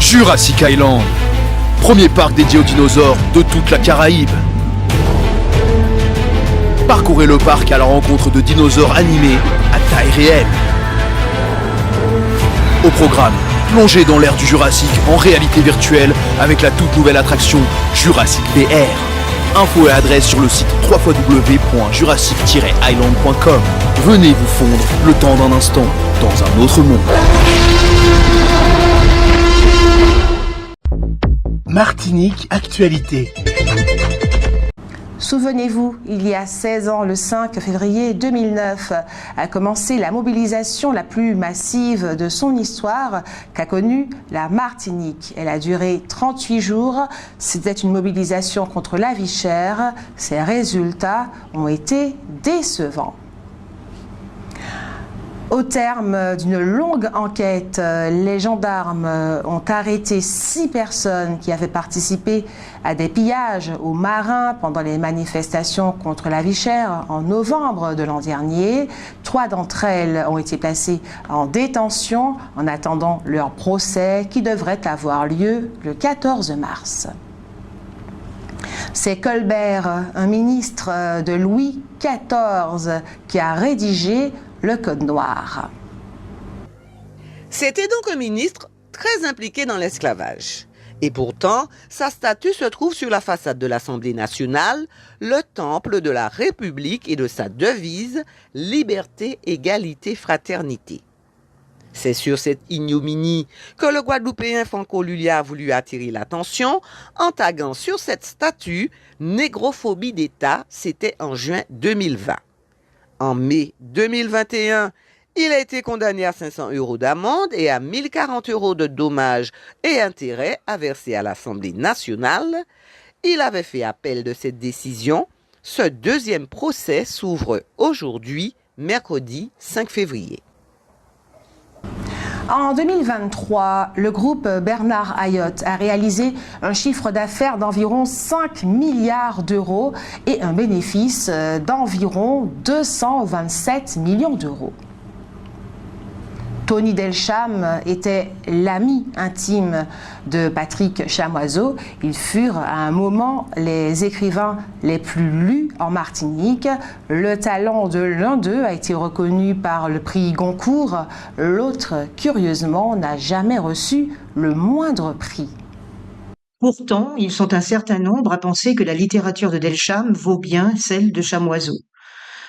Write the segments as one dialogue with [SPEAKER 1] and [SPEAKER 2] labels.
[SPEAKER 1] Jurassic Island, premier parc dédié aux dinosaures de toute la Caraïbe. Parcourez le parc à la rencontre de dinosaures animés à taille réelle. Au programme, plongez dans l'ère du Jurassique en réalité virtuelle avec la toute nouvelle attraction Jurassic VR. Infos et adresse sur le site www.jurassic-island.com. Venez vous fondre le temps d'un instant dans un autre monde.
[SPEAKER 2] Martinique Actualité.
[SPEAKER 3] Souvenez-vous, il y a 16 ans, le 5 février 2009, a commencé la mobilisation la plus massive de son histoire qu'a connue la Martinique. Elle a duré 38 jours. C'était une mobilisation contre la vie chère. Ses résultats ont été décevants. Au terme d'une longue enquête, les gendarmes ont arrêté 6 personnes qui avaient participé à des pillages aux marins pendant les manifestations contre la vie chère en novembre de l'an dernier. 3 d'entre elles ont été placées en détention en attendant leur procès qui devrait avoir lieu le 14 mars. C'est Colbert, un ministre de Louis XIV, qui a rédigé le Code noir.
[SPEAKER 4] C'était donc un ministre très impliqué dans l'esclavage. Et pourtant, sa statue se trouve sur la façade de l'Assemblée nationale, le temple de la République et de sa devise « Liberté, égalité, fraternité ». C'est sur cette ignominie que le Guadeloupéen Franco Lulliat a voulu attirer l'attention en taguant sur cette statue « Négrophobie d'État », c'était en juin 2020. En mai 2021, il a été condamné à 500 € d'amende et à 1040 € de dommages et intérêts à verser à l'Assemblée nationale. Il avait fait appel de cette décision. Ce deuxième procès s'ouvre aujourd'hui, mercredi 5 février.
[SPEAKER 3] En 2023, le groupe Bernard Ayotte a réalisé un chiffre d'affaires d'environ 5 milliards d'euros et un bénéfice d'environ 227 millions d'euros. Tony Delcham était l'ami intime de Patrick Chamoiseau. Ils furent à un moment les écrivains les plus lus en Martinique. Le talent de l'un d'eux a été reconnu par le prix Goncourt. L'autre, curieusement, n'a jamais reçu le moindre prix.
[SPEAKER 5] Pourtant, ils sont un certain nombre à penser que la littérature de Delcham vaut bien celle de Chamoiseau.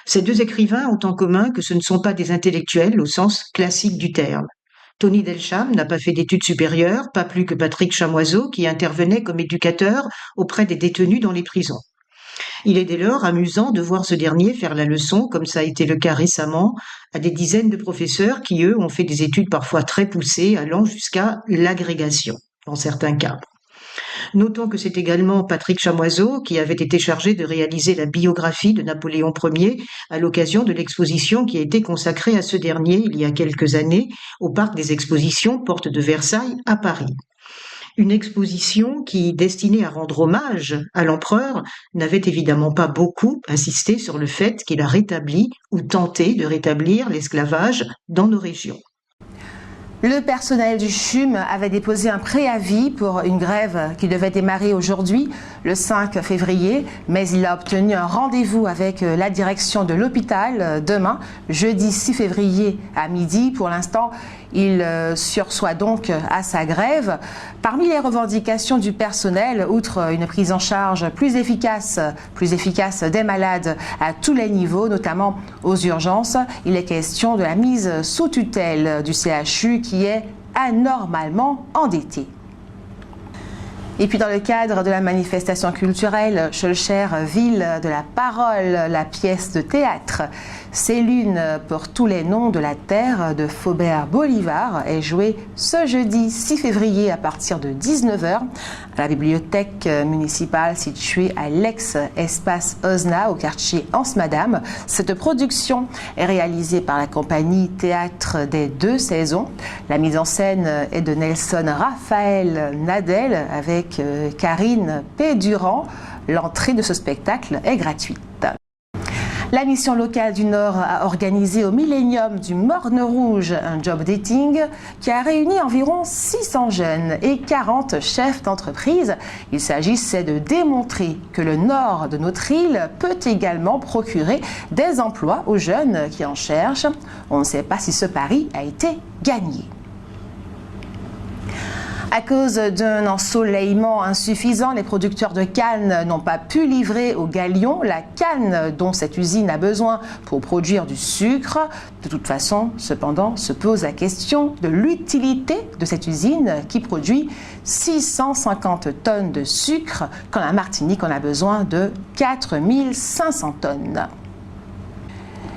[SPEAKER 5] Ces deux écrivains ont en commun que ce ne sont pas des intellectuels au sens classique du terme. Tony Delcham n'a pas fait d'études supérieures, pas plus que Patrick Chamoiseau, qui intervenait comme éducateur auprès des détenus dans les prisons. Il est dès lors amusant de voir ce dernier faire la leçon, comme ça a été le cas récemment, à des dizaines de professeurs qui, eux, ont fait des études parfois très poussées, allant jusqu'à l'agrégation, dans certains cas. Notons que c'est également Patrick Chamoiseau qui avait été chargé de réaliser la biographie de Napoléon Ier à l'occasion de l'exposition qui a été consacrée à ce dernier il y a quelques années au Parc des Expositions Porte de Versailles à Paris. Une exposition qui, destinée à rendre hommage à l'empereur, n'avait évidemment pas beaucoup insisté sur le fait qu'il a rétabli ou tenté de rétablir l'esclavage dans nos régions.
[SPEAKER 3] Le personnel du CHUM avait déposé un préavis pour une grève qui devait démarrer aujourd'hui, le 5 février, mais il a obtenu un rendez-vous avec la direction de l'hôpital demain, jeudi 6 février à midi. Pour l'instant, il sursoit donc à sa grève. Parmi les revendications du personnel, outre une prise en charge plus efficace des malades à tous les niveaux, notamment aux urgences, il est question de la mise sous tutelle du CHU qui est anormalement endetté. Et puis dans le cadre de la manifestation culturelle Schœlcher, ville de la parole, la pièce de théâtre C'est l'une pour tous les noms de la terre de Faubert Bolivar est jouée ce jeudi 6 février à partir de 19h à la bibliothèque municipale située à l'ex-espace Osna au quartier Anse-Madame. Cette production est réalisée par la compagnie Théâtre des Deux Saisons. La mise en scène est de Nelson Raphaël Nadel avec Karine Pédurand. L'entrée de ce spectacle est gratuite. La mission locale du Nord a organisé au Millénium du Morne Rouge un job dating qui a réuni environ 600 jeunes et 40 chefs d'entreprise. Il s'agissait de démontrer que le nord de notre île peut également procurer des emplois aux jeunes qui en cherchent. On ne sait pas si ce pari a été gagné. À cause d'un ensoleillement insuffisant, les producteurs de canne n'ont pas pu livrer au galion la canne dont cette usine a besoin pour produire du sucre. De toute façon, cependant, se pose la question de l'utilité de cette usine qui produit 650 tonnes de sucre quand la Martinique en a besoin de 4500 tonnes.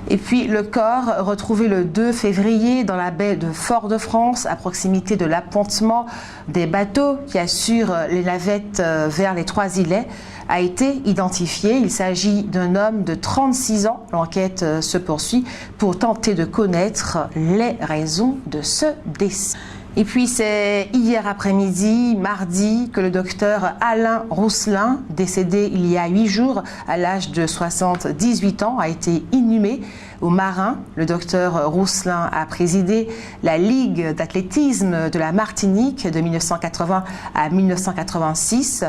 [SPEAKER 3] Et puis le corps retrouvé le 2 février dans la baie de Fort-de-France, à proximité de l'appontement des bateaux qui assurent les navettes vers les Trois-Îlets, a été identifié. Il s'agit d'un homme de 36 ans. L'enquête se poursuit pour tenter de connaître les raisons de ce décès. Et puis c'est hier après-midi, mardi, que le docteur Alain Rousselin, décédé il y a 8 jours à l'âge de 78 ans, a été inhumé au Marin. Le docteur Rousselin a présidé la Ligue d'athlétisme de la Martinique de 1980 à 1986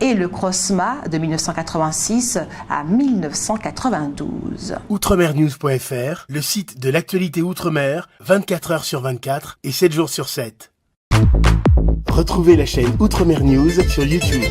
[SPEAKER 3] et le CROSMA de 1986 à 1992.
[SPEAKER 2] Outremernews.fr, le site de l'actualité Outre-mer, 24 heures sur 24 et 7 jours sur 7. Retrouvez la chaîne Outremer News sur YouTube.